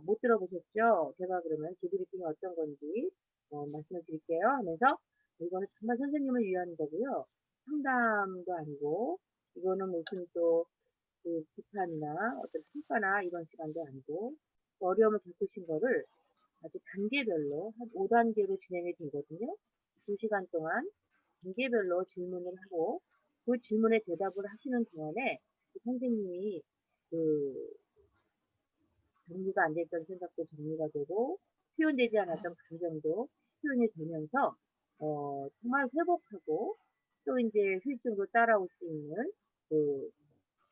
못 들어보셨죠? 제가 그러면 디브리핑이 어떤 건지 말씀을 드릴게요 하면서 이거는 정말 선생님을 위한 거고요. 상담도 아니고 이거는 무슨 또 그 비판이나 어떤 평가나 이런 시간도 아니고 어려움을 겪으신 거를 아주 단계별로 한 5단계로 진행이 되거든요. 2시간 동안 단계별로 질문을 하고 그 질문에 대답을 하시는 동안에 그 선생님이 그 정리가 안 됐던 생각도 정리가 되고 표현되지 않았던 감정도 표현이 되면서 정말 회복하고 또 이제 후유증으로 따라올 수 있는 그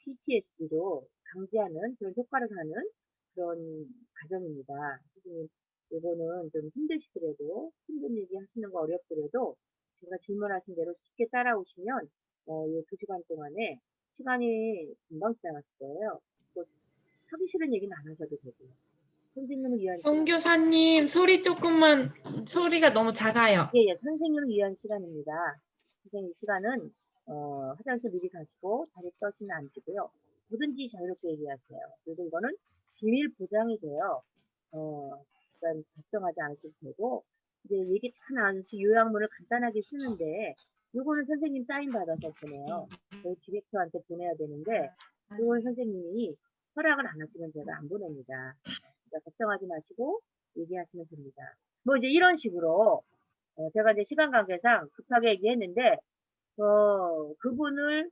PTSD로 방지하는 그런 효과를 하는 그런 과정입니다. 선생님, 이거는 좀 힘드시더라도 힘든 얘기 하시는 거 어렵더라도 제가 질문하신 대로 쉽게 따라오시면 이 2시간 동안에 시간이 금방 지나갔을 거예요. 뭐 하기 싫은 얘기는 안 하셔도 되고요. 선생님을 위한 시간. 선교사님, 소리가 너무 작아요. 예, 예, 선생님을 위한 시간입니다. 선생님, 이 시간은 화장실 미리 가시고 자리 떠시면 안 되고요. 뭐든지 자유롭게 얘기하세요. 그리고 이거는 비밀 보장이 돼요. 그러니까 걱정하지 않으셔도 되고 이제 얘기 다 나누시 요약문을 간단하게 쓰는데 요거는 선생님 사인 받아서 보내요. 저희 디렉터한테 보내야 되는데 요건 선생님이 허락을 안 하시면 제가 안 보냅니다. 그러니까 걱정하지 마시고 얘기하시면 됩니다. 뭐 이제 이런 식으로 제가 이제 시간 관계상 급하게 얘기했는데, 그분을,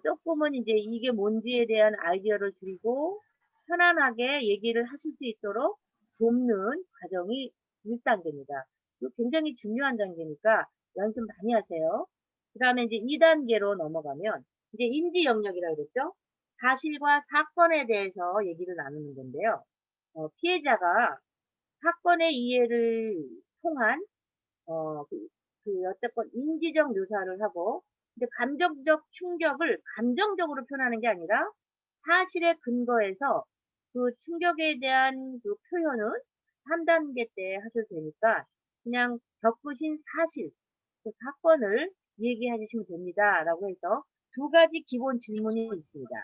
조금은 이제 이게 뭔지에 대한 아이디어를 드리고, 편안하게 얘기를 하실 수 있도록 돕는 과정이 1단계입니다. 이거 굉장히 중요한 단계니까 연습 많이 하세요. 그 다음에 이제 2단계로 넘어가면, 이제 인지 영역이라고 그랬죠? 사실과 사건에 대해서 얘기를 나누는 건데요. 피해자가 사건의 이해를 통한 어쨌건 인지적 묘사를 하고, 근데 감정적 충격을 감정적으로 표현하는 게 아니라 사실에 근거해서 그 충격에 대한 그 표현은 3단계 때 하셔도 되니까 그냥 겪으신 사실, 그 사건을 얘기해 주시면 됩니다. 라고 해서 2가지 기본 질문이 있습니다.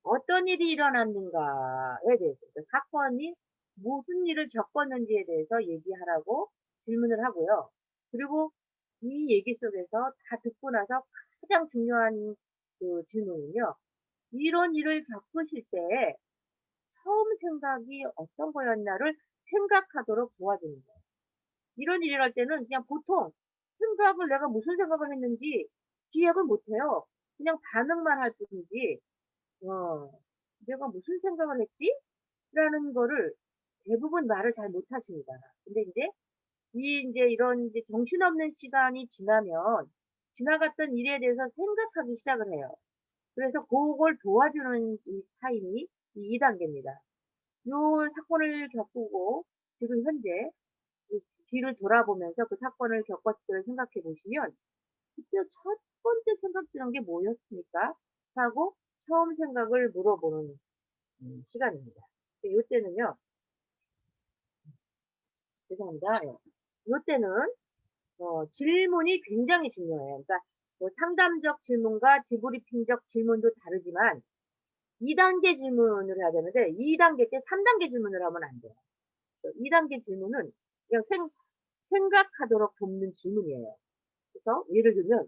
어떤 일이 일어났는가에 대해서, 그 사건이 무슨 일을 겪었는지에 대해서 얘기하라고 질문을 하고요. 그리고 이 얘기 속에서 다 듣고 나서 가장 중요한 그 질문은요. 이런 일을 겪으실 때 처음 생각이 어떤 거였나를 생각하도록 도와주는 거예요. 이런 일을 할 때는 그냥 보통 생각을 내가 무슨 생각을 했는지 기억을 못해요. 그냥 반응만 할 뿐이지 어, 내가 무슨 생각을 했지? 라는 거를 대부분 말을 잘 못하십니다. 근데 이제 이런 이제 정신없는 시간이 지나면 지나갔던 일에 대해서 생각하기 시작을 해요. 그래서 그걸 도와주는 이 타임이 이 2단계입니다. 요 사건을 겪고 지금 현재 이 뒤를 돌아보면서 그 사건을 겪었을 때를 생각해 보시면 그때 첫 번째 생각 드는 게 뭐였습니까? 하고 처음 생각을 물어보는 시간입니다. 요때는요, 죄송합니다. 예. 요때는, 질문이 굉장히 중요해요. 그러니까, 뭐 상담적 질문과 디브리핑적 질문도 다르지만, 2단계 질문을 해야 되는데, 2단계 때 3단계 질문을 하면 안 돼요. 2단계 질문은 그냥 생각하도록 돕는 질문이에요. 그래서, 예를 들면,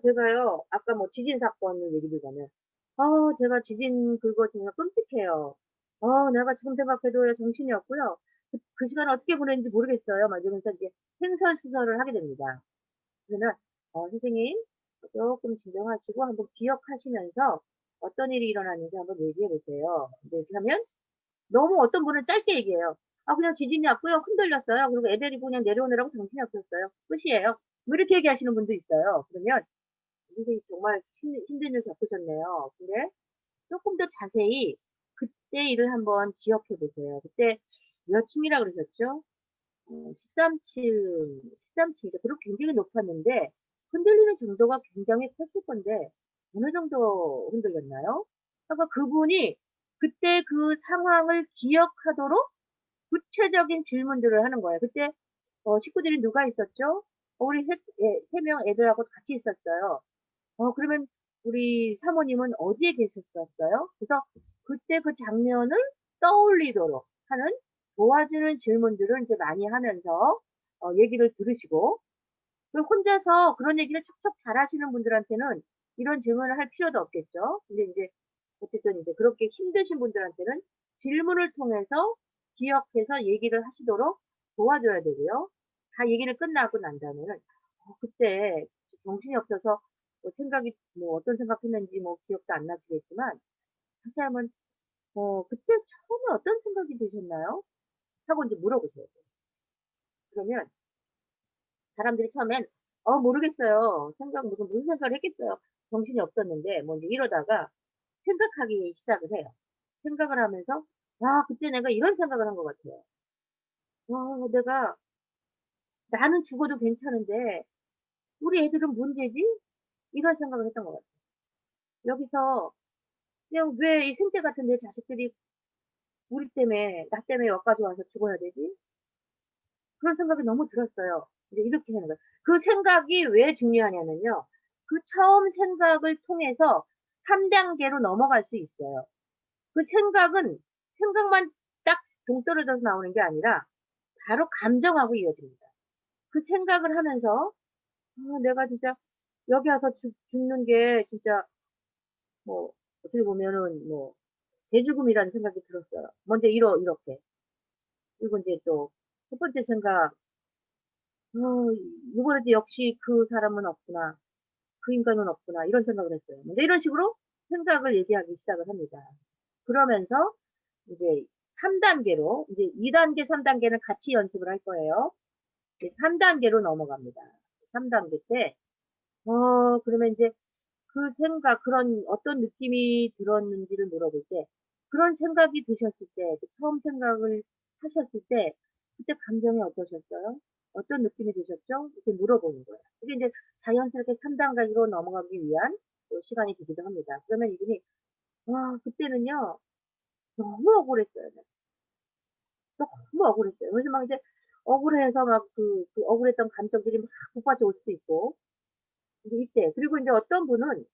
제가요, 아까 뭐 지진 사건을 얘기 들자면, 제가 지진 그거 정말 끔찍해요. 내가 지금 생각해도 정신이 없고요. 그 시간을 어떻게 보냈는지 모르겠어요. 막 이러면서 이제 횡설수설을 하게 됩니다. 그러면, 선생님, 조금 진정하시고 한번 기억하시면서 어떤 일이 일어났는지 한번 얘기해 보세요. 이렇게 하면 너무 어떤 분은 짧게 얘기해요. 그냥 지진이 왔고요. 흔들렸어요. 그리고 애 데리고 그냥 내려오느라고 정신이 없었어요. 끝이에요. 뭐 이렇게 얘기하시는 분도 있어요. 그러면 선생님 정말 힘든 일 겪으셨네요. 근데 조금 더 자세히 그때 일을 한번 기억해 보세요. 그때 몇 층이라 그러셨죠? 13층, 13층이죠. 그리고 굉장히 높았는데 흔들리는 정도가 굉장히 컸을 건데 어느 정도 흔들렸나요? 그러니까 그분이 그때 그 상황을 기억하도록 구체적인 질문들을 하는 거예요. 그때 식구들이 누가 있었죠? 우리 세 명 애들하고 같이 있었어요. 그러면 우리 사모님은 어디에 계셨었어요? 그래서 그때 그 장면을 떠올리도록 하는 도와주는 질문들을 이제 많이 하면서 얘기를 들으시고, 그리고 혼자서 그런 얘기를 척척 잘하시는 분들한테는 이런 질문을 할 필요도 없겠죠. 근데 이제 어쨌든 이제 그렇게 힘드신 분들한테는 질문을 통해서 기억해서 얘기를 하시도록 도와줘야 되고요. 다 얘기를 끝나고 난 다음에는 그때 정신이 없어서 뭐 생각이 뭐 어떤 생각했는지 뭐 기억도 안 나시겠지만 다시 한번 "그때 처음에 어떤 생각이 드셨나요?" 하고 인제 물어보셔야 돼요. 그러면 사람들이 처음엔 모르겠어요. 무슨 생각을 했겠어요. 정신이 없었는데." 뭐 인제 이러다가 생각하기 시작을 해요. 생각을 하면서 '아 그때 내가 이런 생각을 한 것 같아요. 내가 나는 죽어도 괜찮은데 우리 애들은 문제지?' 이런 생각을 했던 것 같아요. 여기서 그냥 '왜 이 생태 같은 내 자식들이 우리 때문에 나 때문에 여기까지 와서 죽어야 되지?' 그런 생각이 너무 들었어요. 이제 이렇게 하는 거예요. 그 생각이 왜 중요하냐면요. 그 처음 생각을 통해서 3 단계로 넘어갈 수 있어요. 그 생각은 생각만 딱 동떨어져서 나오는 게 아니라 바로 감정하고 이어집니다. 그 생각을 하면서 내가 진짜 여기 와서 죽는 게 진짜 뭐 어떻게 보면은 뭐 대죽음이라는 생각이 들었어요. 먼저 이렇게. 그리고 인제 또 첫 번째 생각 '이번에도 역시 그 사람은 없구나. 그 인간은 없구나.' 이런 생각을 했어요. 근데 이런 식으로 생각을 얘기하기 시작을 합니다. 그러면서 이제 3 단계로 이제 2 단계, 3 단계는 같이 연습을 할 거예요. 이제 3 단계로 넘어갑니다. 3 단계 때 그러면 인제 그 생각 그런 어떤 느낌이 들었는지를 물어볼 때 그런 생각이 드셨을 때 그 처음 생각을 하셨을 때 그때 감정이 어떠셨어요? 어떤 느낌이 드셨죠? 이렇게 물어보는 거예요. 이게 인제 자연스럽게 3 단계로 넘어가기 위한 시간이 되기도 합니다. 그러면 이분이 그때는요 너무 억울했어요. 네. 너무 억울했어요. 그래서 막 이제 억울해서 막 그 억울했던 감정들이 막 북받쳐 올 수도 있고 이제 이때 그리고 인제 어떤 분은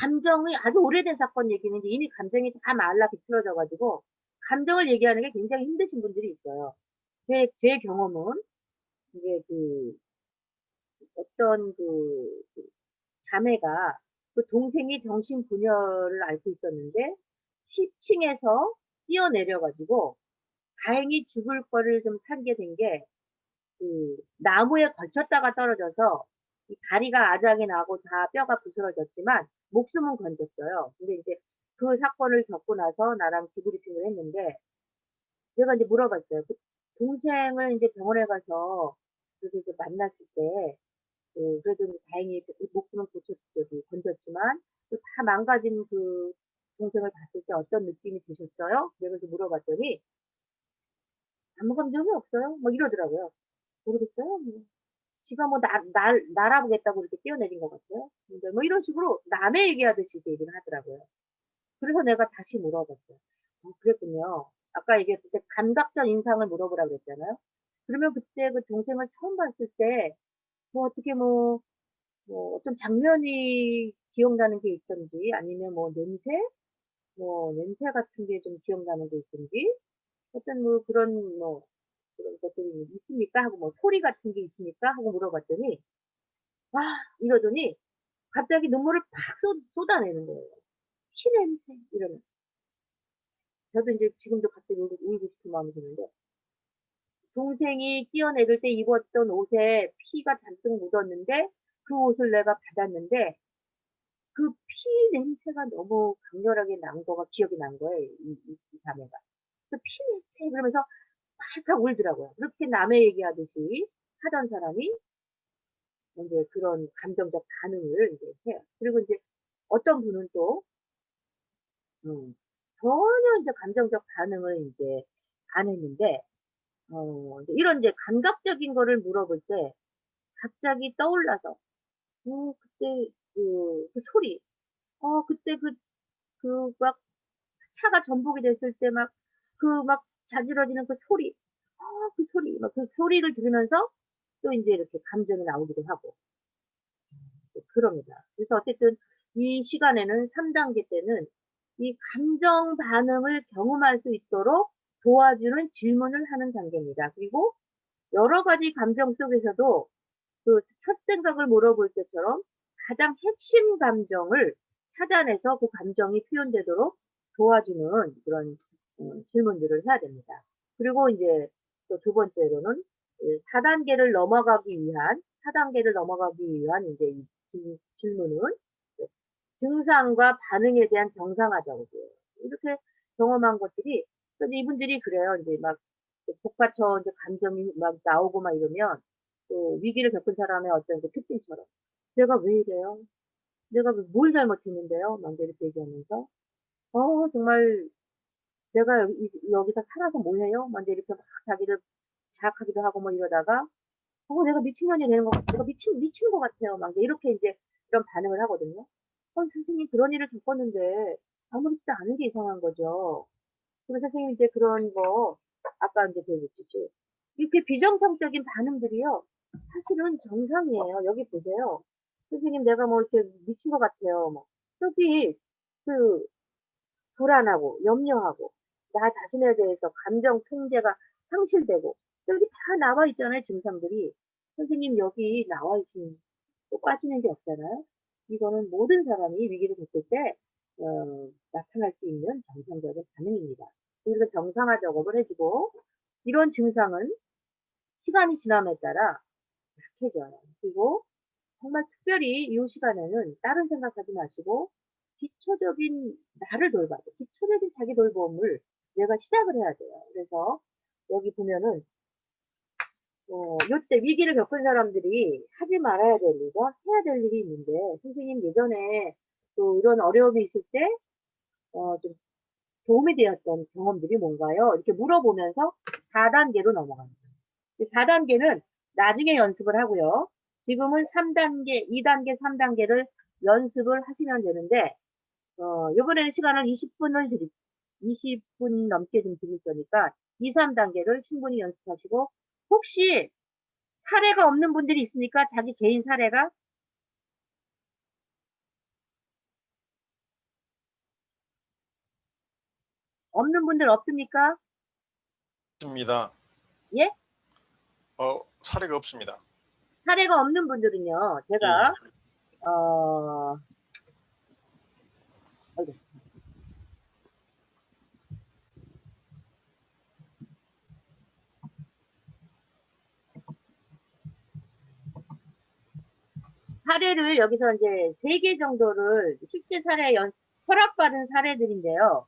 감정이 아주 오래된 사건 얘기는 이제 이미 감정이 다 말라 비틀어져 가지고 감정을 얘기하는 게 굉장히 힘드신 분들이 있어요. 제 경험은 이게 어떤 자매가 그 동생이 정신분열을 앓고 있었는데 10 층에서 뛰어내려 가지고 다행히 죽을 거를 좀 살게 된 게 나무에 걸쳤다가 떨어져서 이 다리가 아작이 나고 다 뼈가 부스러졌지만 목숨은 건졌어요. 근데 이제 그 사건을 겪고 나서 나랑 디브리핑을 했는데 내가 이제 물어봤어요. 그 동생을 인제 병원에 가서 그래서 이제 만났을 때 그래도 인제 다행히 목숨은 건졌지만 그 다 망가진 그 동생을 봤을 때 어떤 느낌이 드셨어요? 내가 이제 물어봤더니 "아무 감정이 없어요." 뭐 이러더라고요. "모르겠어요." 뭐. 지가 뭐 날 알아보겠다고 이렇게 뛰어내린 것 같아요. 근데 뭐 이런 식으로 남의 얘기하듯이 이렇게 얘기를 하더라고요. 그래서 내가 다시 물어봤어요. 그랬군요. 아까 얘기했을 때 감각적 인상을 물어보라고 그랬잖아요. 그러면 그때 그 동생을 처음 봤을 때 뭐 어떻게 뭐 어떤 장면이 기억나는 게 있던지 아니면 뭐 냄새 같은 게 좀 기억나는 게 있든지 어떤 그런 것들이 있습니까? 하고 뭐 소리 같은 게 있습니까? 하고 물어봤더니 "와." 이러더니 갑자기 눈물을 팍 쏟아내는 거예요. "피 냄새." 이러면서. 저도 인제 지금도 갑자기 울고 싶은 마음이 드는데 동생이 뛰어내릴 때 입었던 옷에 피가 잔뜩 묻었는데 그 옷을 내가 받았는데 그 피 냄새가 너무 강렬하게 난 거가 기억이 난 거예요, 이 자매가. 그 "피 냄새." 그러면서 팔팔 울더라고요. 그렇게 남의 얘기하듯이 하던 사람이 인제 그런 감정적 반응을 인제 해요. 그리고 인제 어떤 분은 또 음 전혀 인제 감정적 반응을 인제 안 했는데 이제 이런 이제 감각적인 거를 물어볼 때 갑자기 떠올라서 그때 그 소리 그때 막 차가 전복이 됐을 때 막 자지러지는 그 소리 그 소리 막 그 소리를 들으면서 또 인제 이렇게 감정이 나오기도 하고 그럽니다. 그래서 어쨌든 이 시간에는 3 단계 때는 이 감정 반응을 경험할 수 있도록 도와주는 질문을 하는 단계입니다. 그리고 여러 가지 감정 속에서도 그 첫 생각을 물어볼 때처럼 가장 핵심 감정을 찾아내서 그 감정이 표현되도록 도와주는 그런 질문들을 해야 됩니다. 그리고 이제 또 두 번째로는 4단계를 넘어가기 위한 4단계를 넘어가기 위한 이제 이 질문은 증상과 반응에 대한 정상화적이에요. 이렇게 경험한 것들이 근데 이분들이 그래요. 이제 막 복받쳐 이제 감정이 막 나오고 막 이러면 그 위기를 겪은 사람의 어떤 그 특징처럼 "내가 왜 이래요? 내가 뭘 잘못했는데요?" 막 이렇게 얘기하면서 정말 "내가 여기서 살아서 뭐 해요?" 막 이렇게 막 자기를 자학하기도 하고 뭐 이러다가 내가 미친년이 되는 것 같아. 내가 미친 것 같아요." 막 이렇게 이제 이런 반응을 하거든요. 선생님 그런 일을 겪었는데 아무렇지도 않은 게 이상한 거죠. 그래서 선생님이 이제 그런 거 아까 인제 배웠듯이 이렇게 비정상적인 반응들이요. 사실은 정상이에요. 여기 보세요. "선생님 내가 뭐 이렇게 미친 것 같아요." 뭐 여기 그 불안하고 염려하고 나 자신에 대해서 감정 통제가 상실되고 여기 다 나와 있잖아요, 증상들이. 선생님 여기 나와 있으면 또 빠지는 게 없잖아요. 이거는 모든 사람이 위기를 겪을 때 나타날 수 있는 정상적인 반응입니다. 그래서 정상화 작업을 해 주고 이런 증상은 시간이 지남에 따라 약해져요. 그리고 정말 특별히 이 시간에는 다른 생각하지 마시고 기초적인 나를 돌봐야 돼. 기초적인 자기 돌봄을 내가 시작을 해야 돼요. 그래서 여기 보면은 요때 위기를 겪은 사람들이 하지 말아야 될 일과 해야 될 일이 있는데 선생님 예전에 또 이런 어려움이 있을 때 좀 도움이 되었던 경험들이 뭔가요? 이렇게 물어보면서 4단계로 넘어갑니다. 4단계는 나중에 연습을 하고요. 지금은 3단계, 2단계, 3단계를 연습을 하시면 되는데 요번에는 시간을 20분 넘게 좀 드릴 거니까 2, 3단계를 충분히 연습하시고 혹시 사례가 없는 분들이 있으니까 자기 개인 사례가 없는 분들 없습니까? 있습니다. 예? 사례가 없습니다. 사례가 없는 분들은요. 예. 제가 어 아이고. 사례를 여기서 인제 3개 정도를 실제 사례 허락받은 사례들인데요.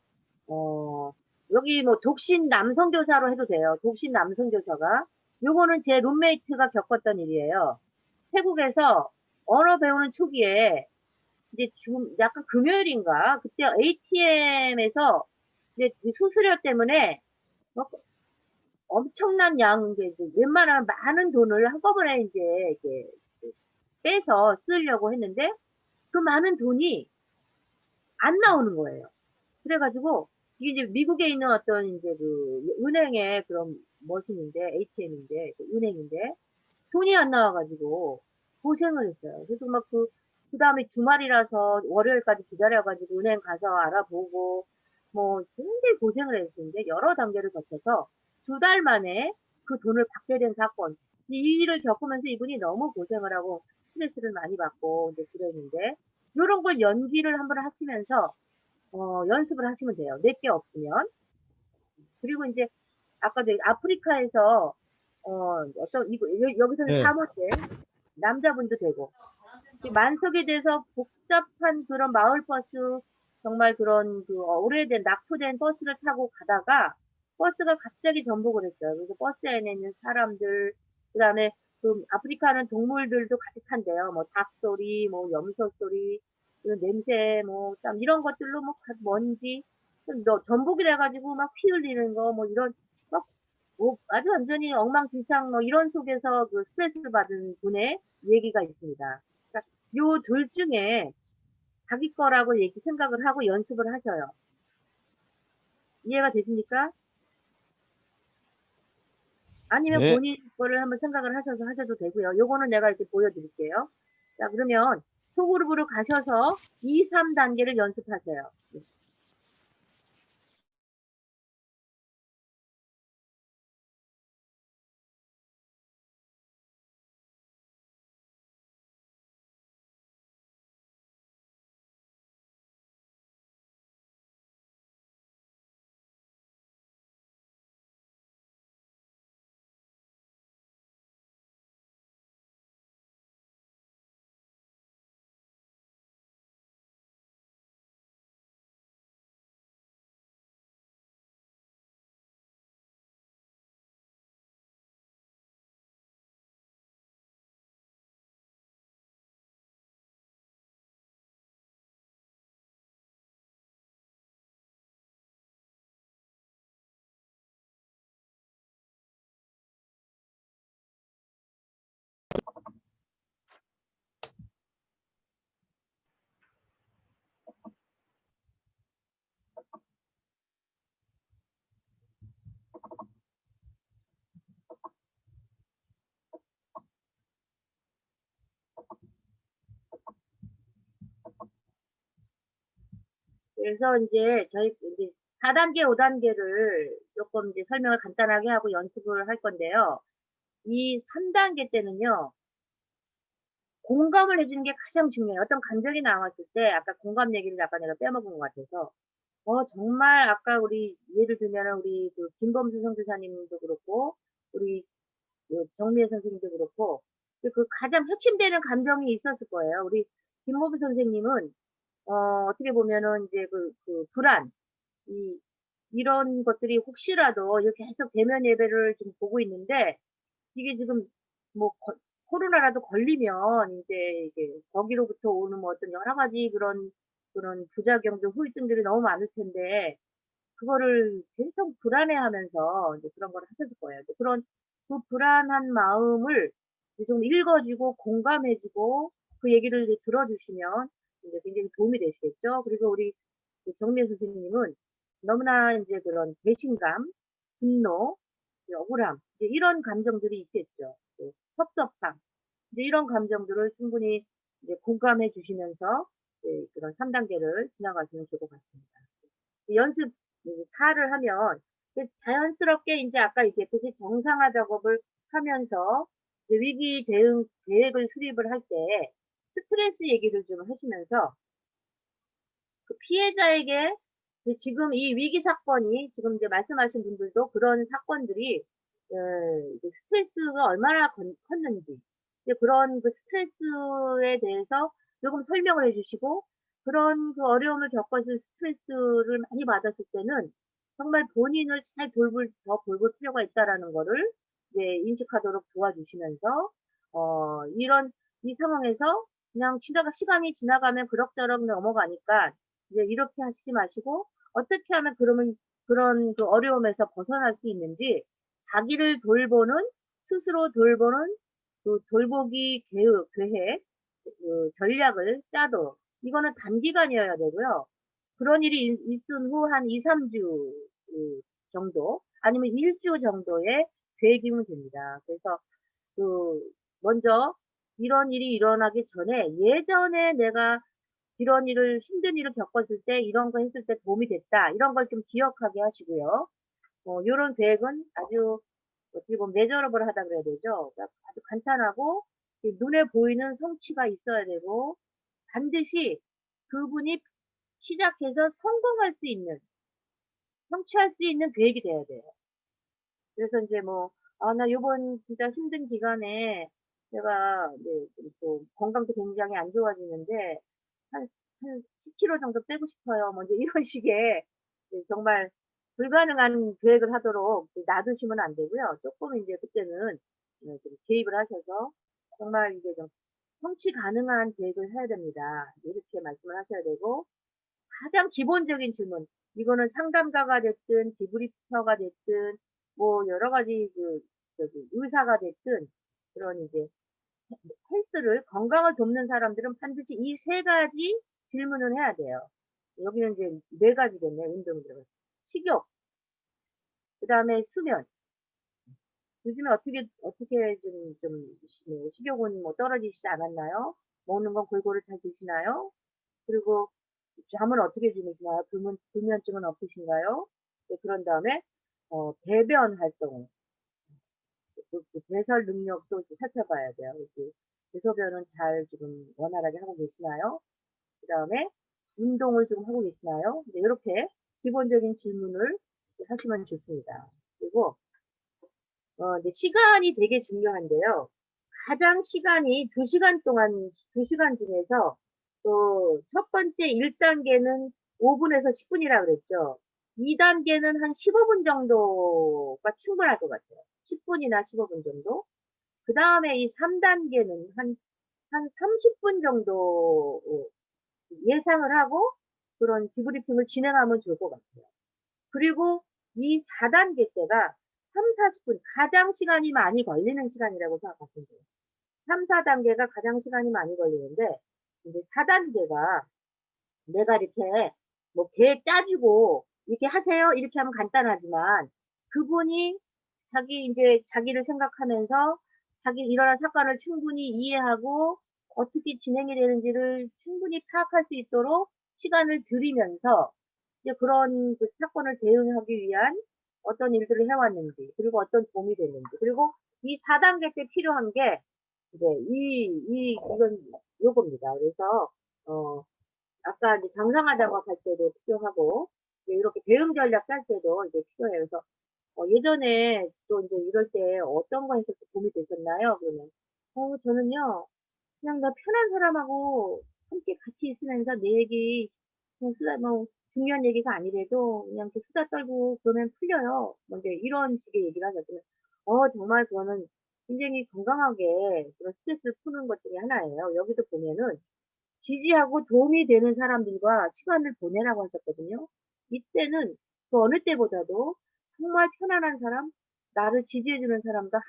어 여기 뭐 독신 남성 교사로 해도 돼요. 독신 남성 교사가 요거는 제 룸메이트가 겪었던 일이에요. 태국에서 언어 배우는 초기에 이제 좀 약간 금요일인가 그때 ATM에서 이제 그 수수료 때문에 막 엄청난 양 이제 웬만하면 많은 돈을 한꺼번에 인제 이렇게 빼서 쓰려고 했는데 그 많은 돈이 안 나오는 거예요. 그래 가지고 이게 이제 미국에 있는 어떤 인제 그 은행의 그런 머신인데 ATM인데 그 은행인데 돈이 안 나와 가지고 고생을 했어요. 그래서 막 그다음에 주말이라서 월요일까지 기다려 가지고 은행 가서 알아보고 뭐 굉장히 고생을 했는데 여러 단계를 거쳐서 2달 만에 그 돈을 받게 된 사건. 이 일을 겪으면서 이분이 너무 고생을 하고 스트레스를 많이 받고 이제 그랬는데 요런 걸 연기를 한번 하시면서 연습을 하시면 돼요, 내게 없으면. 그리고 인제 아까도 아프리카에서 어떤 이거 여기서는 네. 사모제 남자분도 되고 이 만석에 대해서 복잡한 그런 마을버스 정말 그런 그 오래된 낙후된 버스를 타고 가다가 버스가 갑자기 전복을 했어요. 그래서 버스 안에 있는 사람들 그다음에 그 아프리카는 동물들도 가득한데요. 뭐 닭 소리, 뭐 염소 소리, 그 냄새 뭐 참 이런 것들로 뭐 먼지 전복이 돼 가지고 막 피 흘리는 거 뭐 이런 막 뭐 아주 완전히 엉망진창 뭐 이런 속에서 그 스트레스를 받은 분의 얘기가 있습니다. 그러니까 요 둘 중에 자기 거라고 생각을 하고 연습을 하셔요. 이해가 되십니까? 아니면 네. 본인 거를 한번 생각을 하셔서 하셔도 되고요. 요거는 내가 이렇게 보여 드릴게요. 자 그러면 소그룹으로 가셔서 2, 3단계를 연습하세요. 네. 그래서 이제 저희 이제 4단계, 5단계를 조금 이제 설명을 간단하게 하고 연습을 할 건데요. 이 3단계 때는요, 공감을 해주는 게 가장 중요해요. 어떤 감정이 나왔을 때, 아까 공감 얘기를 아까 내가 빼먹은 것 같아서, 정말 아까 우리, 예를 들면은 우리 그 김범수 선교사님도 그렇고, 우리 그 정미애 선생님도 그렇고, 그 가장 핵심되는 감정이 있었을 거예요. 우리 김범수 선생님은, 어떻게 보면은 이제 그 불안, 이런 것들이 혹시라도 이렇게 계속 대면 예배를 좀 보고 있는데, 이게 지금 뭐 코로나라도 걸리면 이제 이게 거기로부터 오는 뭐 어떤 여러 가지 그런 부작용들, 후유증들이 너무 많을 텐데, 그거를 계속 불안해하면서 이제 그런 걸 하셨을 거예요. 이제 그런 그 불안한 마음을 이제 좀 읽어주고 공감해주고 그 얘기를 이제 들어주시면 이제 굉장히 도움이 되시겠죠. 그리고 우리 그 정미애 선생님은 너무나 이제 그런 배신감, 분노, 이제 억울함, 이제 이런 감정들이 있겠죠. 또 섭섭함, 이제 이런 감정들을 충분히 이제 공감해 주시면서 이제 그런 3단계를 지나가시면 좋을 것 같습니다. 연습 4를 하면 자연스럽게 이제 아까 얘기했듯이 정상화 작업을 하면서 이제 위기 대응 계획을 수립을 할 때 스트레스 얘기를 좀 하시면서 그 피해자에게 지금 이 위기 사건이 지금 이제 말씀하신 분들도 그런 사건들이 이제 스트레스가 얼마나 컸는지 이제 그런 그 스트레스에 대해서 조금 설명을 해주시고 그런 그 어려움을 겪었을 스트레스를 많이 받았을 때는 정말 본인을 잘 더 돌볼 필요가 있다라는 거를 이제 인식하도록 도와주시면서 이런 이 상황에서 그냥 시간이 지나가면 그럭저럭 넘어가니까 이제 이렇게 하시지 마시고 어떻게 하면 그러면 그런 그 어려움에서 벗어날 수 있는지 자기를 돌보는 스스로 돌보는 그 돌보기 계획 그 전략을 짜도록 이거는 단기간이어야 되고요. 그런 일이 있은 후 한 2, 3주 정도 아니면 1주 정도의 계획이면 됩니다. 그래서 그 먼저 이런 일이 일어나기 전에 예전에 내가 이런 일을 힘든 일을 겪었을 때 이런 거 했을 때 도움이 됐다. 이런 걸 좀 기억하게 하시고요. 요런 계획은 아주 어떻게 보면 메저러블 하다 그래야 되죠. 그러니까 아주 간단하고 눈에 보이는 성취가 있어야 되고 반드시 그분이 시작해서 성공할 수 있는 성취할 수 있는 계획이 돼야 돼요. 그래서 이제 뭐, 나 요번 진짜 힘든 기간에 제가, 네, 또 건강도 굉장히 안 좋아지는데, 한 10kg 정도 빼고 싶어요. 뭐 이제 이런 식의 네, 정말 불가능한 계획을 하도록 놔두시면 안 되고요. 조금 이제 그때는 네, 좀 개입을 하셔서 정말 이제 좀 성취 가능한 계획을 해야 됩니다. 이렇게 말씀을 하셔야 되고, 가장 기본적인 질문. 이거는 상담가가 됐든, 디브리퍼가 됐든, 뭐, 여러 가지 의사가 됐든, 그런 이제 헬스를, 건강을 돕는 사람들은 반드시 이 세 가지 질문을 해야 돼요. 여기는 이제 네 가지겠네, 운동 들어가. 식욕, 그 다음에 수면. 요즘에 어떻게 뭐 식욕은 뭐 떨어지시지 않았나요? 먹는 건 골고루 잘 드시나요? 그리고 잠은 어떻게 주무시나요? 불면증은 없으신가요? 네, 그런 다음에 배변 활동을 그 배설 능력도 살펴봐야 돼요. 대소변은 잘 지금 원활하게 하고 계시나요? 그 다음에 운동을 좀 하고 계시나요? 이제 이렇게 기본적인 질문을 하시면 좋습니다. 그리고 이제 시간이 되게 중요한데요. 가장 시간이 2시간 동안 2시간 중에서 또 첫 번째 1단계는 5분에서 10분이라 그랬죠. 2단계는 한 15분 정도가 충분할 것 같아요. 10분이나 15분 정도. 그 다음에 이 3단계는 한 30분 정도 예상을 하고 그런 디브리핑을 진행하면 좋을 것 같아요. 그리고 이 4단계 때가 3, 40분 가장 시간이 많이 걸리는 시간이라고 생각하시면 돼요. 3, 4단계가 가장 시간이 많이 걸리는데 이제 4단계가 내가 이렇게 뭐 계획 짜주고 이렇게 하세요 이렇게 하면 간단하지만 그분이 자기를 생각하면서 자기 일어난 사건을 충분히 이해하고 어떻게 진행이 되는지를 충분히 파악할 수 있도록 시간을 들이면서 이제 그런 그 사건을 대응하기 위한 어떤 일들을 해왔는지, 그리고 어떤 도움이 됐는지, 그리고 이 4단계 때 필요한 게 이제 이건 요겁니다. 그래서 아까 이제 정상화작업 할 때도 필요하고, 이제 이렇게 대응 전략 짤 때도 이제 필요해요. 그래서 예전에 또 이제 이럴 때 어떤 거 해서 도움이 되셨나요? 그러면 저는요 그냥 나 편한 사람하고 함께 같이 있으면서 내 얘기 그냥 수다 뭐 중요한 얘기가 아니래도 그냥 이렇게 수다 떨고 그러면 풀려요. 뭐 이제 이런 식의 얘기를 하셨으면 정말 그거는 굉장히 건강하게 그런 스트레스를 푸는 것 중에 하나예요. 여기도 보면은 지지하고 도움이 되는 사람들과 시간을 보내라고 하셨거든요. 이때는 그 어느 때보다도 정말 편안한 사람, 나를 지지해주는 사람과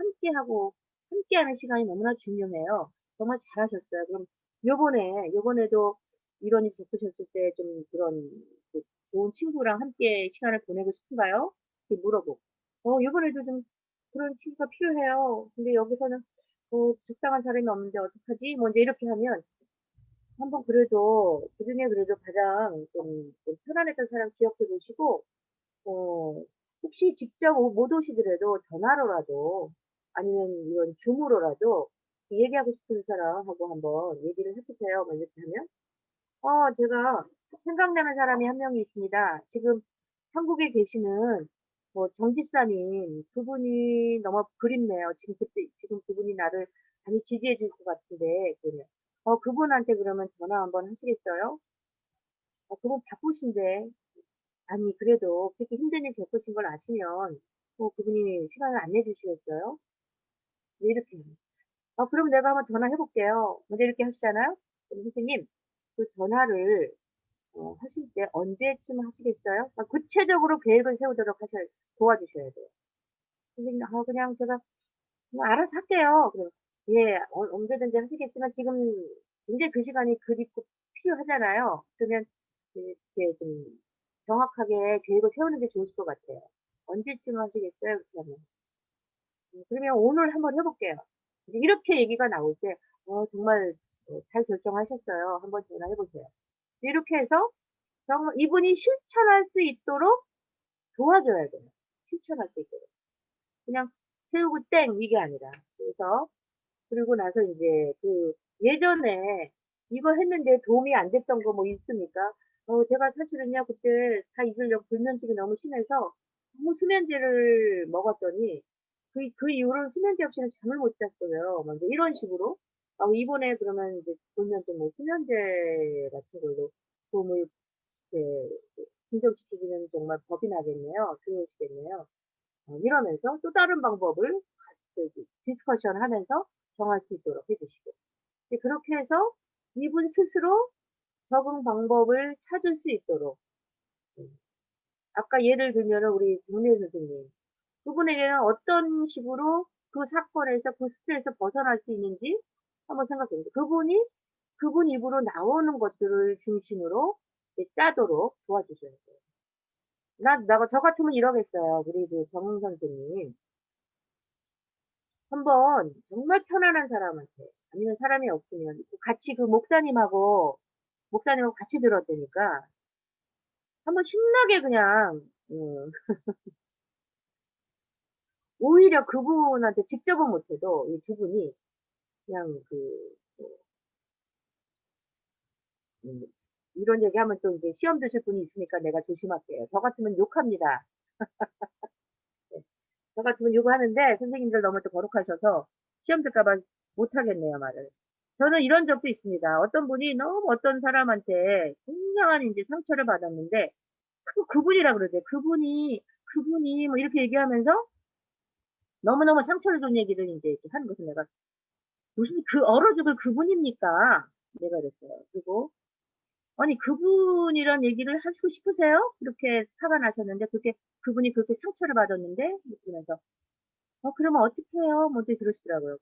함께하는 시간이 너무나 중요해요. 정말 잘하셨어요. 그럼 요번에도 이런 일 겪으셨을 때 좀 그런 그 좋은 친구랑 함께 시간을 보내고 싶은가요? 이렇게 물어보고. 요번에도 좀 그런 친구가 필요해요. 근데 여기서는 적당한 사람이 없는데 어떡하지? 뭐 이제 이렇게 하면 한번 그래도 그중에 그래도 가장 좀 편안했던 사람 기억해 보시고 혹시 직접 못 오시더라도 전화로라도 아니면 이런 줌으로라도 얘기하고 싶은 사람하고 한번 얘기를 해 보세요. 뭐 이렇게 하면 제가 생각나는 사람이 한 명이 있습니다. 지금 한국에 계시는 뭐 정집사님 그분이 너무 그립네요. 지금 그분이 나를 많이 지지해 줄 것 같은데 그러면 그분한테 그러면 전화 한번 하시겠어요? 그분 바쁘신데 아니 그래도 그렇게 힘든 일 겪으신 걸 아시면 그분이 시간을 안 내주시겠어요? 왜 이렇게 해요? 그럼 내가 한번 전화해 볼게요. 먼저 이렇게 하시잖아요. 그럼 선생님 그 전화를 하실 때 언제쯤 하시겠어요? 구체적으로 계획을 세우도록 도와주셔야 돼요. 선생님, 그냥 제가 뭐 알아서 할게요. 그럼 예, 언제든지 하시겠지만 지금 굉장히 그 시간이 그립고 필요하잖아요. 그러면 이렇게 좀 정확하게 계획을 세우는 게 좋으실 것 같아요. 언제쯤 하시겠어요? 그러면. 그러면 오늘 한번 해볼게요. 이제 이렇게 얘기가 나올 때, 정말 잘 결정하셨어요. 한번 전화해보세요. 이렇게 해서 정말 이분이 실천할 수 있도록 도와줘야 돼요. 실천할 수 있도록. 그냥 세우고 땡 이게 아니라. 그래서 그리고 나서 이제 그 예전에 이거 했는데 도움이 안 됐던 거 뭐 있습니까? 제가 사실은요 그때 다 잊으려고 불면증이 너무 심해서 너무 수면제를 먹었더니 그 이후로 수면제 없이는 잠을 못 잤어요. 막 이제 이런 식으로. 이번에 그러면 이제 불면증 뭐 수면제 같은 걸로 도움을 진정시키기는 정말 법이 나겠네요. 중요시겠네요. 이러면서 또 다른 방법을 디스커션 하면서 정할 수 있도록 해주시고. 그렇게 해서 이분 스스로 적응 방법을 찾을 수 있도록. 아까 예를 들면은 우리 정례 선생님. 그분에게는 어떤 식으로 그 사건에서 그 스트레스에서 벗어날 수 있는지 한번 생각해 보세요. 그분 입으로 나오는 것들을 중심으로 짜도록 도와주셔야 돼요. 저 같으면 이러겠어요. 우리 그 정 선생님. 한번 정말 편안한 사람한테, 아니면 사람이 없으면, 같이 목사님하고 같이 들었다니까, 한번 신나게 그냥, 오히려 그분한테 직접은 못해도, 이 두 분이 그냥 음, 이런 얘기 하면 또 이제 시험 드실 분이 있으니까 내가 조심할게요. 저 같으면 욕합니다. 네. 저 같으면 욕하는데 선생님들 너무 또 거룩하셔서 시험 들까봐 못하겠네요, 말을. 저는 이런 적도 있습니다. 어떤 분이 너무 어떤 사람한테 굉장한 이제 상처를 받았는데, 그분이라 그러죠. 그분이 뭐 이렇게 얘기하면서 너무너무 상처를 준 얘기를 이제 이렇게 하는 것을 내가 무슨 얼어 죽을 그분입니까? 내가 그랬어요. 그리고 아니 그분이란 얘기를 하시고 싶으세요? 이렇게 화가 나셨는데 그분이 그렇게 상처를 받았는데 그러면서 그러면 어떻게 해요? 뭐 이렇게 그러시더라고요.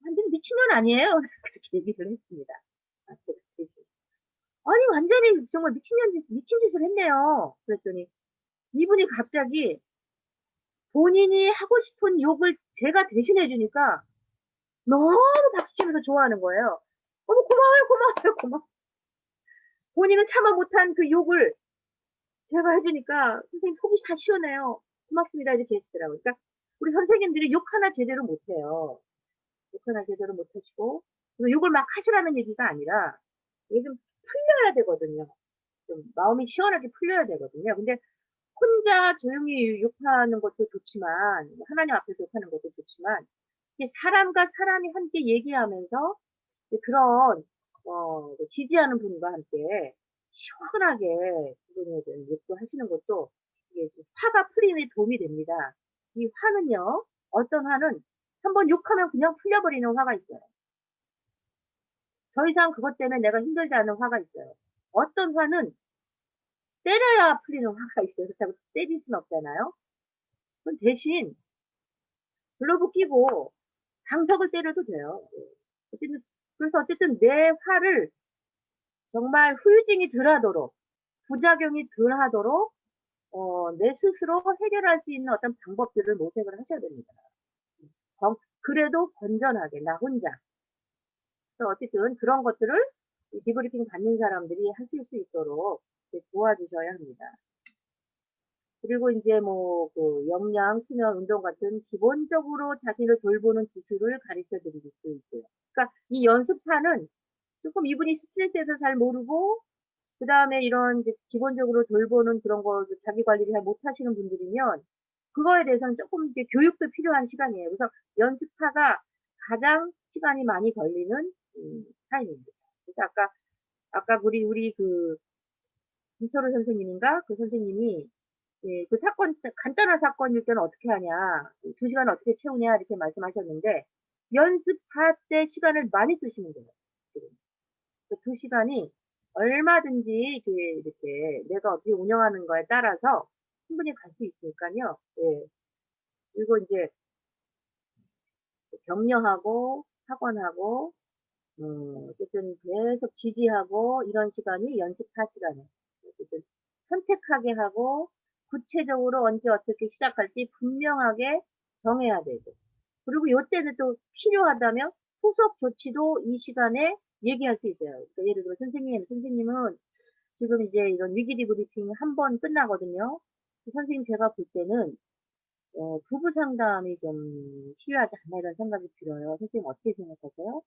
완전 미친년 아니에요? 그렇게 얘기를 했습니다. 아니 완전히 정말 미친 짓을 했네요. 그랬더니 이분이 갑자기 본인이 하고 싶은 욕을 제가 대신해 주니까 너무 박수치면서 좋아하는 거예요. 고마워요, 고마워요, 고마워. 본인은 참아 못한 그 욕을 제가 해주니까 선생님 속이 다 시원해요. 고맙습니다. 이렇게 했더라고요. 그러니까 우리 선생님들이 욕 하나 제대로 못해요. 욕 하나 제대로 못하시고 그리고 욕을 막 하시라는 얘기가 아니라 이게 좀 풀려야 되거든요. 좀 마음이 시원하게 풀려야 되거든요. 근데 혼자 조용히 욕하는 것도 좋지만 하나님 앞에서 욕하는 것도 좋지만 이게 사람과 사람이 함께 얘기하면서 그런 지지하는 분과 함께 시원하게 그분에 대한 욕도 하시는 것도 이게 화가 풀림에 도움이 됩니다. 이 화는요, 어떤 화는 한번 욕하면 그냥 풀려버리는 화가 있어요. 더 이상 그것 때문에 내가 힘들지 않은 화가 있어요. 어떤 화는 때려야 풀리는 화가 있어요. 그렇다고 때릴 순 없잖아요. 그럼 대신 글러브 끼고 방석을 때려도 돼요. 어쨌든, 그래서 어쨌든 내 화를 정말 후유증이 덜하도록, 부작용이 덜하도록, 내 스스로 해결할 수 있는 어떤 방법들을 모색을 하셔야 됩니다. 그래도 건전하게, 나 혼자. 그래서 어쨌든 그런 것들을 디브리핑 받는 사람들이 하실 수 있도록 도와주셔야 합니다. 그리고 이제 뭐, 역량, 수면, 운동 같은 기본적으로 자신을 돌보는 기술을 가르쳐 드릴 수 있고요. 그러니까 이 연습하는 조금 이분이 스트레스에서 잘 모르고, 그 다음에 이런 이제 기본적으로 돌보는 그런 거 자기 관리를 잘 못하시는 분들이면, 그거에 대해서는 조금 이제 교육도 필요한 시간이에요. 그래서 연습사가 가장 시간이 많이 걸리는 타임입니다. 그래서 아까 우리 김철우 선생님인가? 그 선생님이 예, 그 사건, 간단한 사건일 때는 어떻게 하냐, 2시간 어떻게 채우냐, 이렇게 말씀하셨는데, 연습할 때 시간을 많이 쓰시면 돼요. 그 2시간이 얼마든지 이렇게 내가 어떻게 운영하는 거에 따라서 충분히 갈 수 있으니까요. 예. 그리고 이제 격려하고, 학원하고, 어쨌든 계속 지지하고, 이런 시간이 연습 4시간이에요. 어쨌든 선택하게 하고, 구체적으로 언제 어떻게 시작할지 분명하게 정해야 되고, 그리고 요때는 또 필요하다면 후속 조치도 이 시간에 얘기할 수 있어요. 그러니까 예를 들어 선생님은 지금 이제 이런 위기 디브리핑 한 번 끝나거든요. 선생님 제가 볼 때는 부부 상담이 좀 필요하지 않나 이런 생각이 들어요. 선생님 어떻게 생각하세요?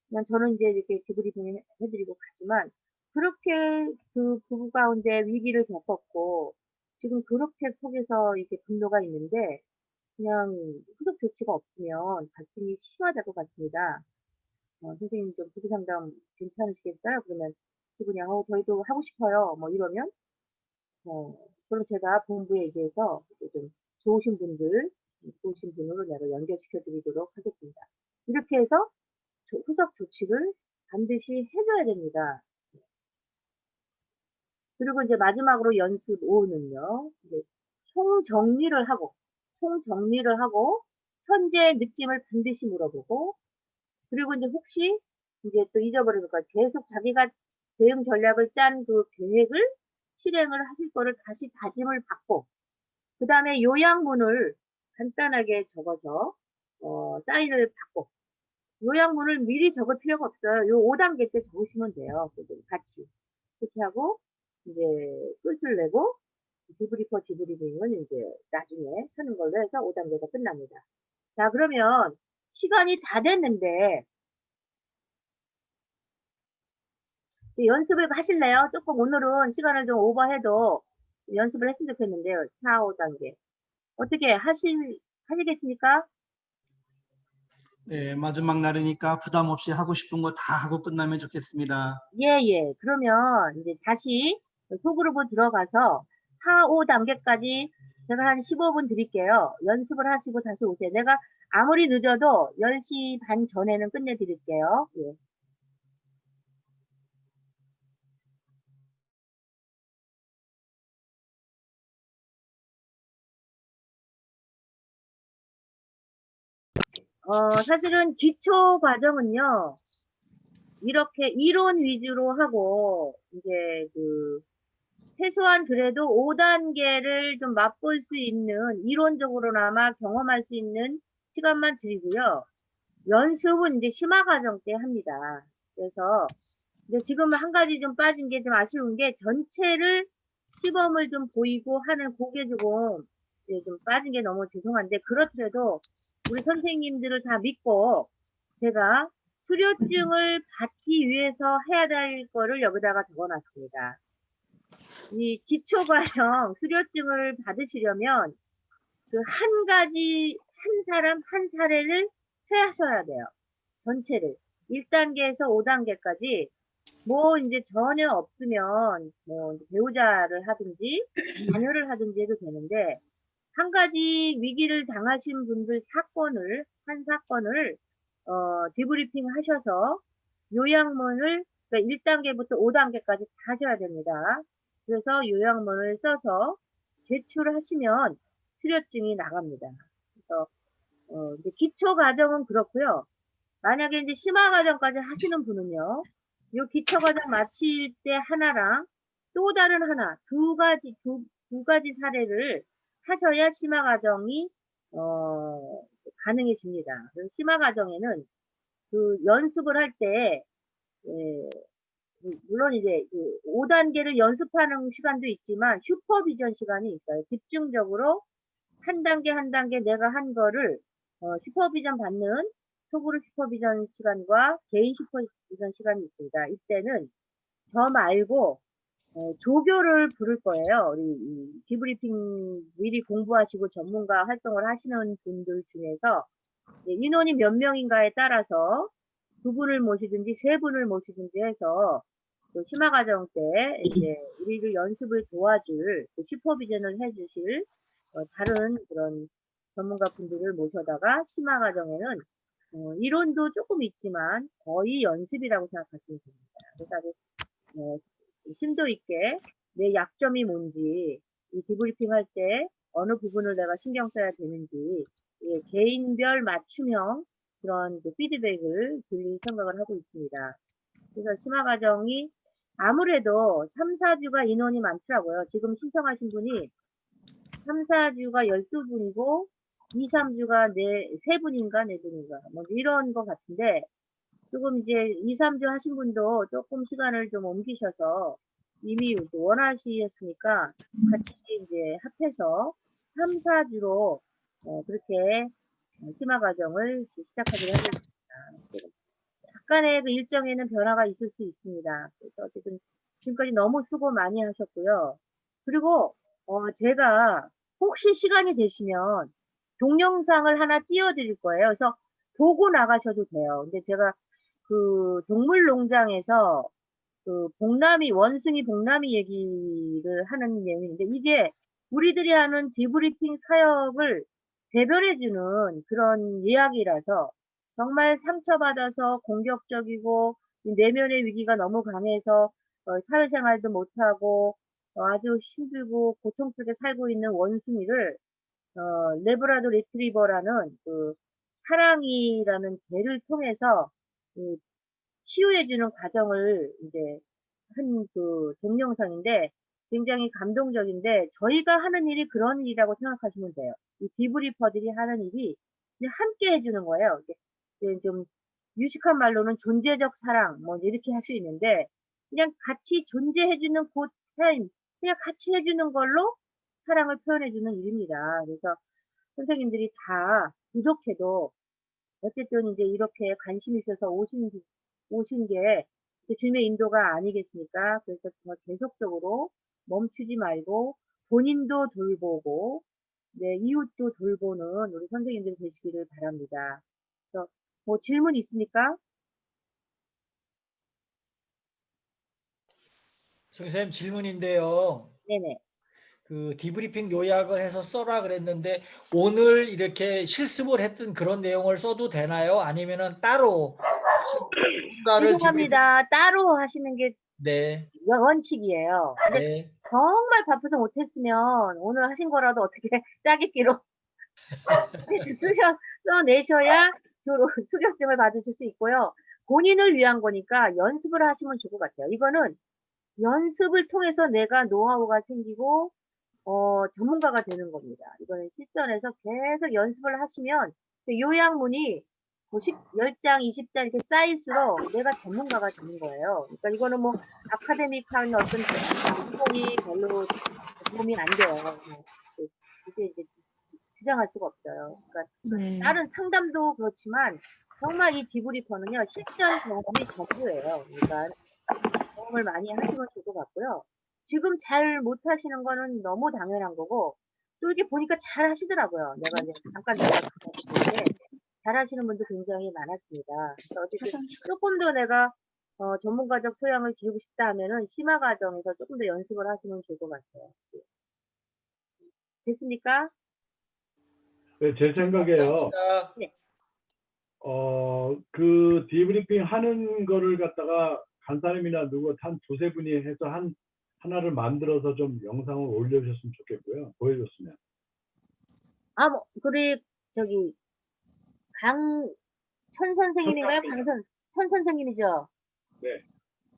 그냥 저는 이제 이렇게 디브리핑 해드리고 가지만 그렇게 그 부부 가운데 위기를 겪었고 지금 그렇게 속에서 이렇게 분노가 있는데 그냥 후속 조치가 없으면 갈등이 심화될 것 같습니다. 선생님 좀 부부 상담 괜찮으시겠어요? 그러면 그분이 저희도 하고 싶어요. 뭐 이러면 그럼 제가 본부에 의해서 좀 좋으신 분으로 내가 연결시켜 드리도록 하겠습니다. 이렇게 해서 후속 조치를 반드시 해줘야 됩니다. 그리고 이제 마지막으로 연습 5는요. 이제 총정리를 하고 현재의 느낌을 반드시 물어보고 그리고 이제 혹시 이제 또 잊어버리니까 계속 자기가 대응 전략을 짠 그 계획을 실행을 하실 거를 다시 다짐을 받고 그 다음에 요약문을 간단하게 적어서 사인을 받고 요약문을 미리 적을 필요가 없어요. 요 5단계 때 적으시면 돼요. 같이. 그렇게 하고 이제 끝을 내고 디브리핑은 이제 나중에 하는 걸로 해서 5단계가 끝납니다. 자, 그러면 시간이 다 됐는데 연습을 하실래요? 조금 오늘은 시간을 좀 오버해도 연습을 했으면 좋겠는데요. 4, 5단계. 어떻게 하시겠습니까? 네, 마지막 날이니까 부담 없이 하고 싶은 거 다 하고 끝나면 좋겠습니다. 예, 예. 그러면 이제 다시 소그룹으로 들어가서 4, 5단계까지 제가 한 15분 드릴게요. 연습을 하시고 다시 오세요. 내가 아무리 늦어도 10시 반 전에는 끝내드릴게요. 예. 사실은 기초 과정은요, 이렇게 이론 위주로 하고, 이제 최소한 그래도 5단계를 좀 맛볼 수 있는, 이론적으로나마 경험할 수 있는 시간만 드리고요. 연습은 이제 심화 과정 때 합니다. 그래서 근데 지금 한 가지 좀 빠진 게 좀 아쉬운 게 전체를 시범을 좀 보이고 하는 그게 조금 좀 빠진 게 너무 죄송한데 그렇더라도 우리 선생님들을 다 믿고 제가 수료증을 받기 위해서 해야 될 거를 여기다가 적어놨습니다. 이 기초과정 수료증을 받으시려면 그 한 가지 한 사람 한 사례를 하셔야 돼요. 전체를 1단계에서 5단계까지 뭐 이제 전혀 없으면 뭐 배우자를 하든지 자녀를 하든지 해도 되는데 한 가지 위기를 당하신 분들 한 사건을 디브리핑 하셔서 요약문을 그러니까 1단계부터 5단계까지 다 하셔야 됩니다. 그래서 요약문을 써서 제출하시면 수료증이 나갑니다. 그래서 이제 기초 과정은 그렇고요. 만약에 이제 심화 과정까지 하시는 분은요. 요 기초 과정 마칠 때 하나랑 또 다른 하나, 두 가지 사례를 하셔야 심화 과정이 가능해집니다. 그래서 심화 과정에는 그 연습을 할 때, 예, 물론 이제 그 5단계를 연습하는 시간도 있지만 슈퍼비전 시간이 있어요. 집중적으로 한 단계 한 단계 내가 한 거를 슈퍼비전 받는 소그룹 슈퍼비전 시간과 개인 슈퍼비전 시간이 있습니다. 이때는 저 말고 조교를 부를 거예요. 우리 디브리핑 미리 공부하시고 전문가 활동을 하시는 분들 중에서 인원이 몇 명인가에 따라서 두 분을 모시든지 세 분을 모시든지 해서 그 심화 과정 때 이제 우리를 연습을 도와줄 슈퍼비전을 해주실 다른 그런 전문가 분들을 모셔다가 심화 과정에는 이론도 조금 있지만 거의 연습이라고 생각하시면 됩니다. 그래서 아주 심도 있게 내 약점이 뭔지 이 디브리핑 할 때 어느 부분을 내가 신경 써야 되는지 예, 개인별 맞춤형 그런 그 피드백을 드릴 생각을 하고 있습니다. 그래서 심화 과정이 아무래도 3, 4주가 인원이 많더라고요. 지금 신청하신 분이 3, 4주가 12분이고 2, 3주가 3분인가 4분인가 뭐 이런 것 같은데 조금 이제 2, 3주 하신 분도 조금 시간을 좀 옮기셔서 이미 원하시었으니까 같이 이제 합해서 3, 4주로 그렇게 심화 과정을 시작하기로 하겠습니다. 약간의 그 일정에는 변화가 있을 수 있습니다. 그래서 어쨌든 지금까지 너무 수고 많이 하셨고요. 그리고 제가 혹시 시간이 되시면 동영상을 하나 띄워드릴 거예요. 그래서 보고 나가셔도 돼요. 근데 제가 그 동물농장에서 그 원숭이 복라미 얘기를 하는 내용인데 이게 우리들이 하는 디브리핑 사역을 대변해주는 그런 이야기라서 정말 상처받아서 공격적이고 내면의 위기가 너무 강해서 사회생활도 못하고 아주 힘들고 고통 속에 살고 있는 원숭이를 레브라도 리트리버라는 그 사랑이라는 개를 통해서 그 치유해주는 과정을 이제 한 그 동영상인데 굉장히 감동적인데 저희가 하는 일이 그런 일이라고 생각하시면 돼요. 이 디브리퍼들이 하는 일이 그냥 함께 해주는 거예요. 이제 좀 유식한 말로는 존재적 사랑 뭐 이렇게 할 수 있는데 그냥 같이 존재해주는 그 타임 그냥 같이 해주는 걸로 사랑을 표현해주는 일입니다. 그래서 선생님들이 다 부족해도 어쨌든 이제 이렇게 관심 있어서 오신 게 주님의 인도가 아니겠습니까? 그래서 정말 계속적으로 멈추지 말고 본인도 돌보고 네, 이웃도 돌보는 우리 선생님들 되시기를 바랍니다. 그래서 뭐 질문 있습니까? 선생님 질문인데요. 네네. 그 디브리핑 요약을 해서 써라 그랬는데 오늘 이렇게 실습을 했던 그런 내용을 써도 되나요? 아니면은 따로 뭔가를 죄송합니다. 따로 하시는 게 네, 원칙이에요. 근데 네. 정말 바빠서 못했으면 오늘 하신 거라도 어떻게 짜깁기로 써내셔야 수료증을 받으실 수 있고요. 본인을 위한 거니까 연습을 하시면 좋을 것 같아요. 이거는 연습을 통해서 내가 노하우가 생기고 전문가가 되는 겁니다. 이거는 실전에서 계속 연습을 하시면 그 요약문이 10장, 20장 이렇게 쌓일수록 내가 전문가가 되는 거예요. 그러니까 이거는 뭐 아카데믹한 어떤 전공이 별로 도움이 안 돼요. 이게 이제 주장할 수가 없어요. 그러니까 네. 다른 상담도 그렇지만 정말 이 디브리퍼는요 실전 경험이 전부예요. 그러니까 경험을 많이 하시면 좋을 것 같고요. 지금 잘 못하시는 거는 너무 당연한 거고 또 이렇게 보니까 잘 하시더라고요. 내가 이제 잠깐 봤는데 잘 하시는 분도 굉장히 많았습니다. 그래서 어쨌든 조금 더 내가 전문가적 소양을 기르고 싶다 하면은 심화 과정에서 조금 더 연습을 하시면 좋을 것 같아요. 됐습니까? 네, 제 생각에요. 감사합니다. 네. 그 디브리핑 하는 거를 갖다가 간사님이나 누구 한 두세 분이 해서 하나를 만들어서 좀 영상을 올려주셨으면 좋겠고요. 보여줬으면. 아, 뭐, 저기, 천 선생님인가요? 천 선생님이죠? 네.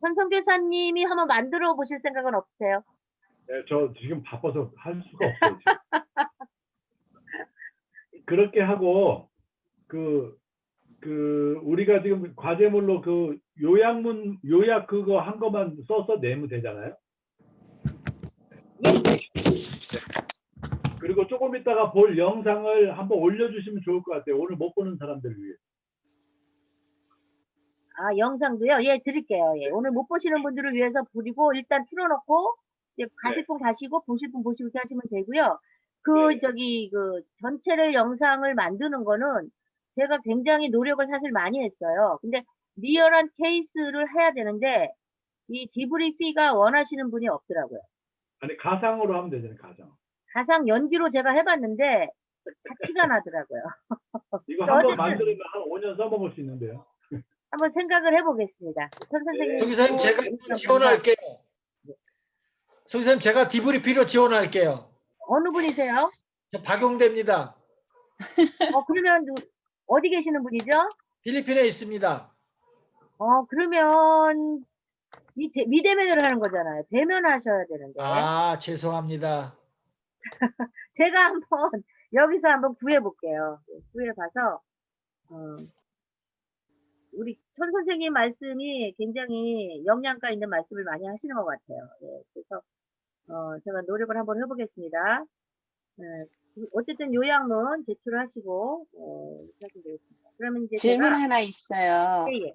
천 선교사님이 한번 만들어 보실 생각은 없으세요? 네, 저 지금 바빠서 할 수가 없어요. 지금. 그렇게 하고 우리가 지금 과제물로 그 요약 그거 한 것만 써서 내면 되잖아요. 예. 그리고 조금 있다가 볼 영상을 한번 올려주시면 좋을 것 같아요. 오늘 못 보는 사람들을 위해. 아, 영상도요? 예, 드릴게요. 예. 오늘 못 보시는 분들을 위해서 부리고 일단 틀어놓고 이제 가실 분 가시고 보실 분 보시고 이렇게 하시면 되고요. 네. 전체를 영상을 만드는 거는 제가 굉장히 노력을 사실 많이 했어요. 근데 리얼한 케이스를 해야 되는데 이 디브리피가 원하시는 분이 없더라고요. 아니 가상으로 하면 되잖아요. 가상 연기로 제가 해봤는데 같이가 나더라고요. 이거 한번 어쨌든 만들면 한 5년 써먹을 수 있는데요. 한번 생각을 해보겠습니다. 천 선생님. 소기사님 제가 지원할게요. 소기사님 제가 디브리핑으로 지원할게요. 어느 분이세요? 저 박용대입니다. 그러면 어디 계시는 분이죠? 필리핀에 있습니다. 그러면 미대면으로 하는 거잖아요. 대면하셔야 되는데. 아, 죄송합니다. 제가 한번 여기서 한번 구해볼게요. 구해봐서 우리 천 선생님 말씀이 굉장히 영양가 있는 말씀을 많이 하시는 것 같아요. 예, 그래서 제가 노력을 한번 해보겠습니다. 어쨌든 요약문 제출하시고 하시면 되겠습니다. 그러면 이제 질문 제가 하나 있어요. 예,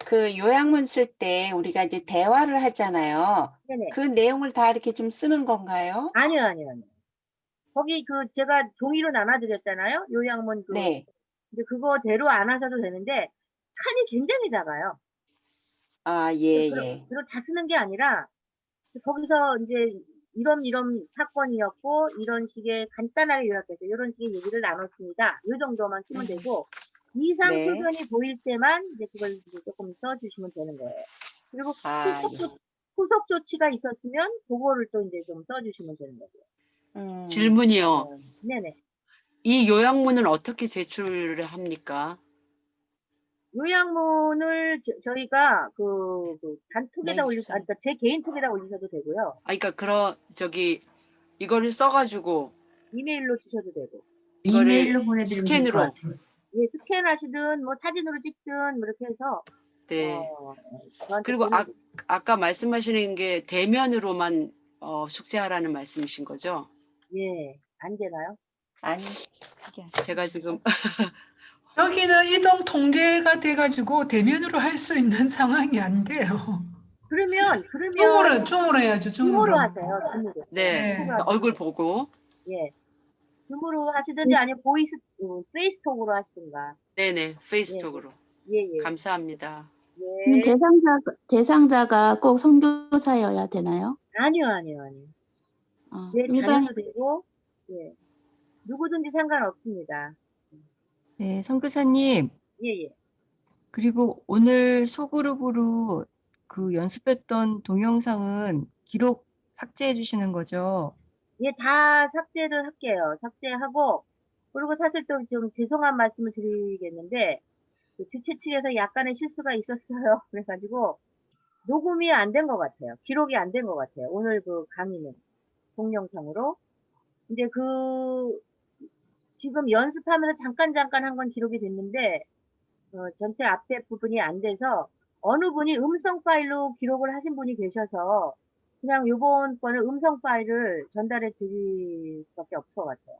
그 요약문 쓸 때 우리가 이제 대화를 하잖아요. 네네. 그 내용을 다 이렇게 좀 쓰는 건가요? 아니요. 거기 제가 종이로 나눠드렸잖아요. 요약문 네. 이제 그거대로 안 하셔도 되는데 칸이 굉장히 작아요. 아, 예, 예. 그리고 다 쓰는 게 아니라 거기서 이제 이런 사건이었고 이런 식의 간단하게 요약해서 이런 식의 얘기를 나눴습니다. 이 정도만 쓰면 되고 이상 네. 표현이 보일 때만 이제 그걸 이제 조금 써주시면 되는 거예요. 그리고 아, 후속 조치가 있었으면 그거를 또 이제 좀 써주시면 되는 거고요. 질문이요. 네네. 이 요약문은 어떻게 제출을 합니까? 요약문을 저희가 단톡에다 네, 그러니까 제 개인 톡에다 올리셔도 되고요. 그러니까 이거를 써가지고 이메일로 주셔도 되고. 이거를 이메일로 보내드리면 될 것 스캔으로. 같아요. 예, 스캔하시든 뭐 사진으로 찍든 뭐 이렇게 해서 네. 저한테 그리고 보내주세요. 아까 말씀하시는 게 대면으로만 숙제하라는 말씀이신 거죠? 예, 안 되나요? 아니, 제가 지금 여기는 이동 통제가 돼가지고 대면으로 할 수 있는 상황이 안 돼요. 그러면 줌으로 해야죠. 줌으로 하세요. 줌으로. 네. 그러니까 얼굴 보고. 예. 줌으로 하시든지 아니면 페이스톡으로 하시든가. 네네. 페이스톡으로. 예. 감사합니다. 예. 대상자가 꼭 선교사여야 되나요? 아니요. 예, 일반 자녀도 되고, 예. 누구든지 상관없습니다. 네, 선교사님. 예. 그리고 오늘 소그룹으로 그 연습했던 동영상은 기록 삭제해 주시는 거죠? 예, 다 삭제를 할게요. 삭제하고, 그리고 사실 또 좀 죄송한 말씀을 드리겠는데, 주최 측에서 약간의 실수가 있었어요. 그래가지고, 녹음이 안 된 것 같아요. 기록이 안 된 것 같아요. 오늘 강의는. 동영상으로. 이제 지금 연습하면서 잠깐 한 건 기록이 됐는데, 전체 앞에 부분이 안 돼서 어느 분이 음성 파일로 기록을 하신 분이 계셔서 그냥 요번 거는 음성 파일을 전달해 드릴 수밖에 없을 것 같아요.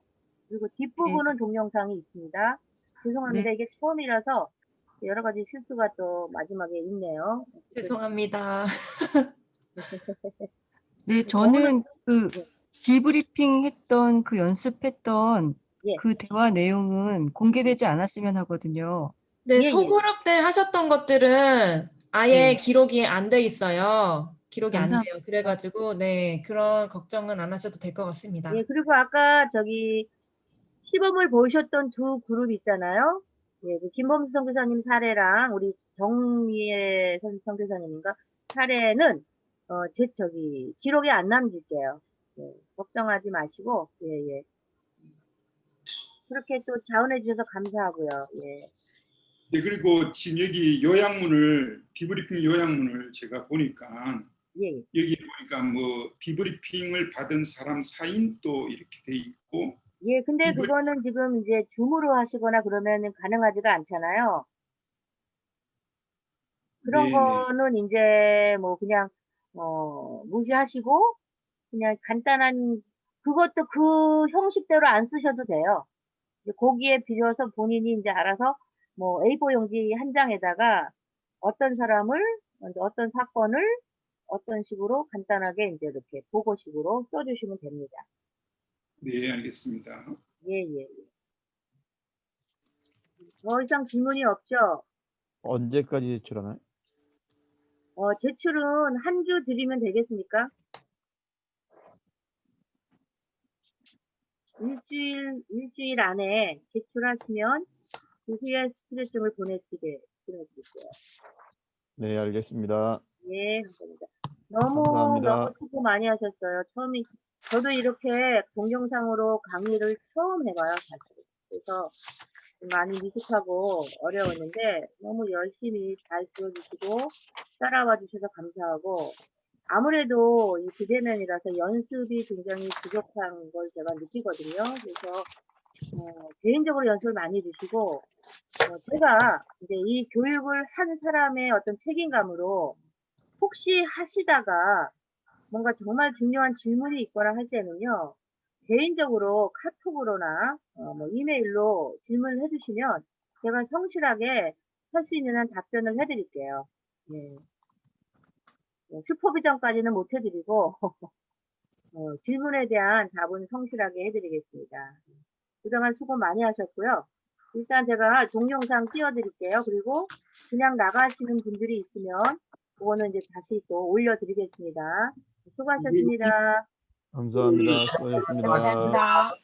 그리고 뒷부분은 동영상이 있습니다. 죄송합니다. 이게 처음이라서 여러 가지 실수가 또 마지막에 있네요. 죄송합니다. 네, 저는 그 예. 디브리핑 했던 그 연습했던 예. 그 대화 내용은 공개되지 않았으면 하거든요. 네, 예, 예. 소그룹 때 하셨던 것들은 아예 네. 기록이 안 돼 있어요. 기록이 안 돼요. 감사합니다. 그래가지고 네, 그런 걱정은 안 하셔도 될 것 같습니다. 예, 그리고 아까 저기 시범을 보셨던 두 그룹 있잖아요. 예, 그 김범수 선교사님 사례랑 우리 정미애 선교사님인가 사례는 저기 기록에 안 남길게요. 예, 걱정하지 마시고 예, 예. 그렇게 또 자원해 주셔서 감사하고요. 예. 네, 그리고 지금 여기 요약문을 디브리핑 요약문을 제가 보니까 예. 여기 보니까 뭐 디브리핑을 받은 사람 사인 또 이렇게 돼 있고 예, 근데 그거는 지금 이제 줌으로 하시거나 그러면은 가능하지가 않잖아요. 그런 네네. 거는 이제 뭐 그냥 무시하시고 그냥 간단한 그것도 그 형식대로 안 쓰셔도 돼요. 이제 거기에 빌려서 본인이 이제 알아서 뭐 A4 용지 한 장에다가 어떤 사람을 어떤 사건을 어떤 식으로 간단하게 이제 이렇게 보고식으로 써주시면 됩니다. 네, 알겠습니다. 예, 예, 예. 더 이상 질문이 없죠? 언제까지 제출하나요? 제출은 한 주 드리면 되겠습니까? 일주일 안에 제출하시면 그 후에 스트레스를 보내드릴게요. 네, 알겠습니다. 예, 감사합니다. 너무 감사합니다. 수고 많이 하셨어요. 저도 이렇게 동영상으로 강의를 처음 해봐요, 사실. 그래서 많이 미숙하고 어려웠는데 너무 열심히 잘 들어주시고 따라와 주셔서 감사하고 아무래도 이 비대면이라서 연습이 굉장히 부족한 걸 제가 느끼거든요. 그래서 개인적으로 연습을 많이 해주시고 제가 이제 이 교육을 한 사람의 어떤 책임감으로 혹시 하시다가 뭔가 정말 중요한 질문이 있거나 할 때는요. 개인적으로 카톡으로나 뭐 이메일로 질문을 해주시면 제가 성실하게 할 수 있는 한 답변을 해드릴게요. 예. 슈퍼비전까지는 못 해드리고 질문에 대한 답은 성실하게 해드리겠습니다. 그동안 수고 많이 하셨고요. 일단 제가 동영상 띄워드릴게요. 그리고 그냥 나가시는 분들이 있으면 그거는 이제 다시 또 올려드리겠습니다. 수고하셨습니다. 감사합니다. 수고하셨습니다. 감사합니다.